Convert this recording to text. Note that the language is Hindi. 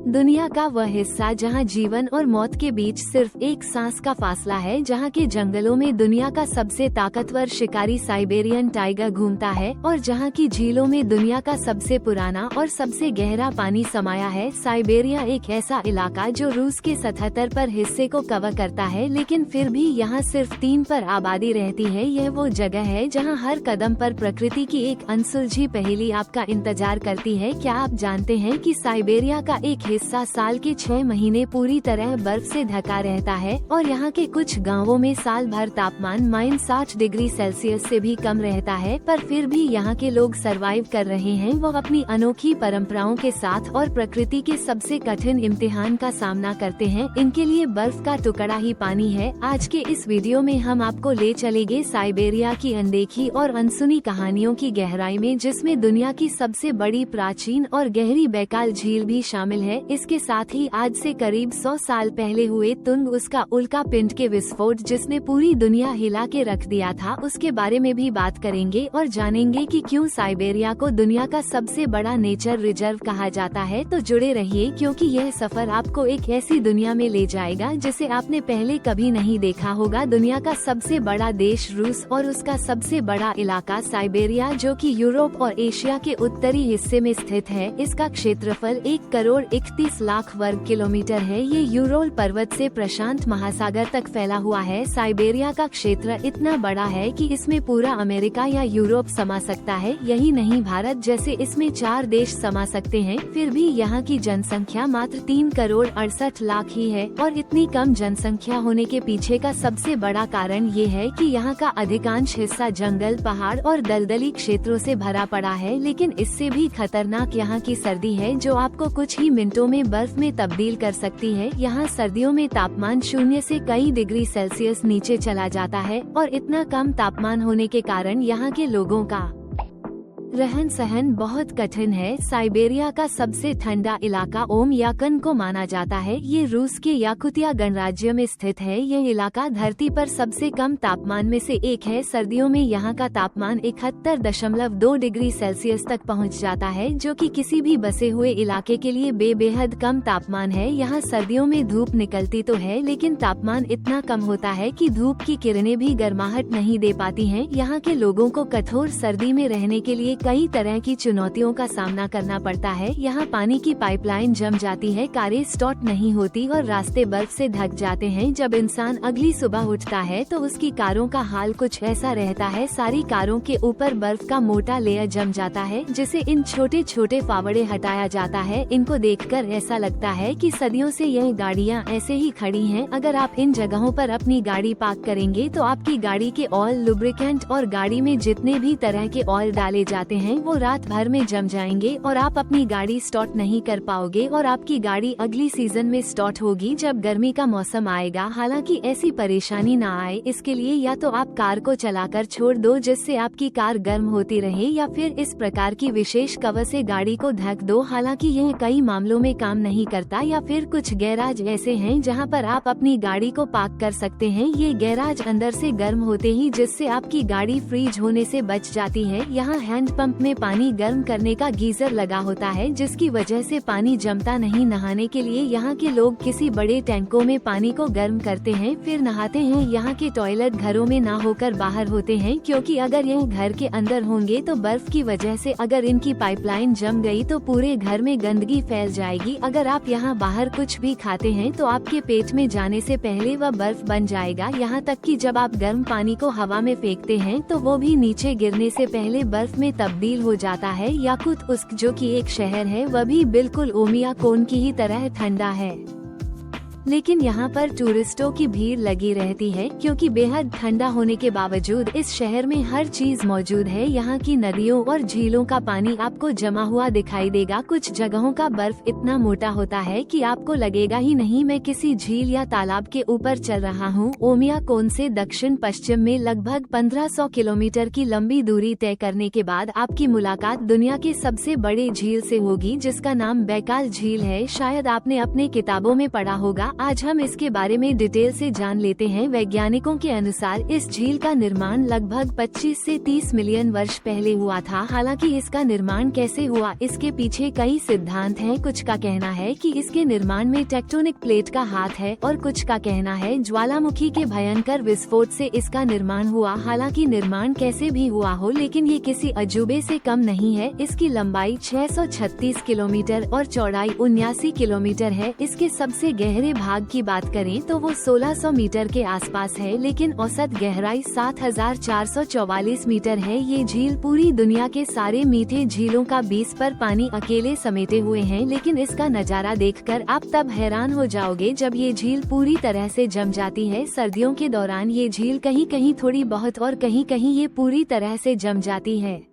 दुनिया का वह हिस्सा जहां जीवन और मौत के बीच सिर्फ एक सांस का फासला है, जहां के जंगलों में दुनिया का सबसे ताकतवर शिकारी साइबेरियन टाइगर घूमता है और जहां की झीलों में दुनिया का सबसे पुराना और सबसे गहरा पानी समाया है। साइबेरिया एक ऐसा इलाका जो रूस के 77 पर हिस्से को कवर करता है, लेकिन फिर भी यहाँ सिर्फ 3 पर आबादी रहती है। यह वो जगह है जहाँ हर कदम पर प्रकृति की एक अनसुलझी पहेली आपका इंतजार करती है। क्या आप जानते हैं कि साइबेरिया का एक हिस्सा साल के 6 महीने पूरी तरह बर्फ से ढका रहता है और यहाँ के कुछ गांवों में साल भर तापमान -60 डिग्री सेल्सियस से भी कम रहता है, पर फिर भी यहाँ के लोग सरवाइव कर रहे हैं। वो अपनी अनोखी परंपराओं के साथ और प्रकृति के सबसे कठिन इम्तिहान का सामना करते हैं। इनके लिए बर्फ का टुकड़ा ही पानी है। आज के इस वीडियो में हम आपको ले चलेंगे साइबेरिया की अनदेखी और अनसुनी कहानियों की गहराई में, जिसमें दुनिया की सबसे बड़ी, प्राचीन और गहरी बैकाल झील भी शामिल है। इसके साथ ही आज से करीब 100 साल पहले हुए तुंगुस्का उल्का पिंड के विस्फोट, जिसने पूरी दुनिया हिला के रख दिया था, उसके बारे में भी बात करेंगे और जानेंगे कि क्यों साइबेरिया को दुनिया का सबसे बड़ा नेचर रिजर्व कहा जाता है। तो जुड़े रहिए, क्योंकि यह सफर आपको एक ऐसी दुनिया में ले जाएगा जिसे आपने पहले कभी नहीं देखा होगा। दुनिया का सबसे बड़ा देश रूस और उसका सबसे बड़ा इलाका साइबेरिया, जो कि यूरोप और एशिया के उत्तरी हिस्से में स्थित है। इसका क्षेत्रफल 1,31,00,000 वर्ग किलोमीटर है। ये यूरोल पर्वत से प्रशांत महासागर तक फैला हुआ है। साइबेरिया का क्षेत्र इतना बड़ा है कि इसमें पूरा अमेरिका या यूरोप समा सकता है। यही नहीं, भारत जैसे इसमें 4 देश समा सकते हैं। फिर भी यहाँ की जनसंख्या मात्र 3,68,00,000 ही है और इतनी कम जनसंख्या होने के पीछे का सबसे बड़ा कारण ये है कि यहाँ का अधिकांश हिस्सा जंगल, पहाड़ और दलदली क्षेत्रों से भरा पड़ा है। लेकिन इससे भी खतरनाक यहाँ की सर्दी है, जो आपको कुछ ही मिनटों में बर्फ में तब्दील कर सकती है। यहाँ सर्दियों में तापमान 0 से कई डिग्री सेल्सियस नीचे चला जाता है और इतना कम तापमान होने के कारण यहाँ के लोगों का रहन सहन बहुत कठिन है। साइबेरिया का सबसे ठंडा इलाका ओमयाकन को माना जाता है। ये रूस के याकुतिया गणराज्य में स्थित है। यह इलाका धरती पर सबसे कम तापमान में से एक है। सर्दियों में यहाँ का तापमान 71.2 डिग्री सेल्सियस तक पहुँच जाता है, जो कि किसी भी बसे हुए इलाके के लिए बेहद कम तापमान है। यहाँ सर्दियों में धूप निकलती तो है, लेकिन तापमान इतना कम होता है कि धूप की किरणें भी गर्माहट नहीं दे पाती हैं। यहाँ के लोगों को कठोर सर्दी में रहने के लिए कई तरह की चुनौतियों का सामना करना पड़ता है। यहाँ पानी की पाइपलाइन जम जाती है, कारें स्टार्ट नहीं होती और रास्ते बर्फ से ढक जाते हैं। जब इंसान अगली सुबह उठता है तो उसकी कारों का हाल कुछ ऐसा रहता है। सारी कारों के ऊपर बर्फ का मोटा लेयर जम जाता है, जिसे इन छोटे छोटे फावड़े हटाया जाता है। इनको देखकर ऐसा लगता है कि सदियों से यह गाड़ियाँ ऐसे ही खड़ी हैं। अगर आप इन जगहों पर अपनी गाड़ी पार्क करेंगे तो आपकी गाड़ी के ऑयल, लुब्रिकेंट और गाड़ी में जितने भी तरह के ऑयल डाले जाते हैं वो रात भर में जम जाएंगे और आप अपनी गाड़ी स्टार्ट नहीं कर पाओगे और आपकी गाड़ी अगली सीजन में स्टार्ट होगी जब गर्मी का मौसम आएगा। हालांकि ऐसी परेशानी ना आए, इसके लिए या तो आप कार को चलाकर छोड़ दो जिससे आपकी कार गर्म होती रहे, या फिर इस प्रकार की विशेष कवर से गाड़ी को ढक दो। हालांकि यह कई मामलों में काम नहीं करता, या फिर कुछ गैराज ऐसे हैं जहां पर आप अपनी गाड़ी को पार्क कर सकते हैं। ये गैराज अंदर से गर्म होते ही, जिससे आपकी गाड़ी फ्रीज होने से बच जाती है। यहाँ हैंड पंप में पानी गर्म करने का गीजर लगा होता है, जिसकी वजह से पानी जमता नहीं। नहाने के लिए यहाँ के लोग किसी बड़े टैंकों में पानी को गर्म करते हैं, फिर नहाते हैं। यहाँ के टॉयलेट घरों में ना होकर बाहर होते हैं, क्योंकि अगर यह घर के अंदर होंगे तो बर्फ की वजह से अगर इनकी पाइपलाइन जम गई तो पूरे घर में गंदगी फैल जाएगी। अगर आप यहाँ बाहर कुछ भी खाते हैं तो आपके पेट में जाने से पहले वह बर्फ बन जाएगा। यहाँ तक कि जब आप गर्म पानी को हवा में फेंकते हैं तो वो भी नीचे गिरने से पहले बर्फ में तब्दील हो जाता है। याकुत्स्क, जो कि एक शहर है, वह भी बिल्कुल ओमियाकोन की ही तरह ठंडा है। लेकिन यहाँ पर टूरिस्टों की भीड़ लगी रहती है, क्योंकि बेहद ठंडा होने के बावजूद इस शहर में हर चीज मौजूद है। यहाँ की नदियों और झीलों का पानी आपको जमा हुआ दिखाई देगा। कुछ जगहों का बर्फ इतना मोटा होता है कि आपको लगेगा ही नहीं मैं किसी झील या तालाब के ऊपर चल रहा हूँ। ओमियाकोन से दक्षिण पश्चिम में लगभग 1500 किलोमीटर की लंबी दूरी तय करने के बाद आपकी मुलाकात दुनिया के सबसे बड़े झील से होगी, जिसका नाम बैकाल झील है। शायद आपने अपने किताबों में पढ़ा होगा। आज हम इसके बारे में डिटेल से जान लेते हैं। वैज्ञानिकों के अनुसार इस झील का निर्माण लगभग 25 से 30 मिलियन वर्ष पहले हुआ था। हालांकि इसका निर्माण कैसे हुआ, इसके पीछे कई सिद्धांत हैं। कुछ का कहना है कि इसके निर्माण में टेक्टोनिक प्लेट का हाथ है और कुछ का कहना है ज्वालामुखी के भयंकर विस्फोट से इसका निर्माण हुआ। हालांकि निर्माण कैसे भी हुआ हो, लेकिन ये किसी अजूबे से कम नहीं है। इसकी लंबाई 636 किलोमीटर और चौड़ाई 79 किलोमीटर है। इसके सबसे गहरे भाग की बात करें तो वो 1600 मीटर के आसपास है, लेकिन औसत गहराई 7444 मीटर है। ये झील पूरी दुनिया के सारे मीठे झीलों का 20 पर पानी अकेले समेटे हुए हैं। लेकिन इसका नजारा देखकर आप तब हैरान हो जाओगे जब ये झील पूरी तरह से जम जाती है। सर्दियों के दौरान ये झील कहीं कहीं थोड़ी बहुत और कहीं कहीं ये पूरी तरह से जम जाती है।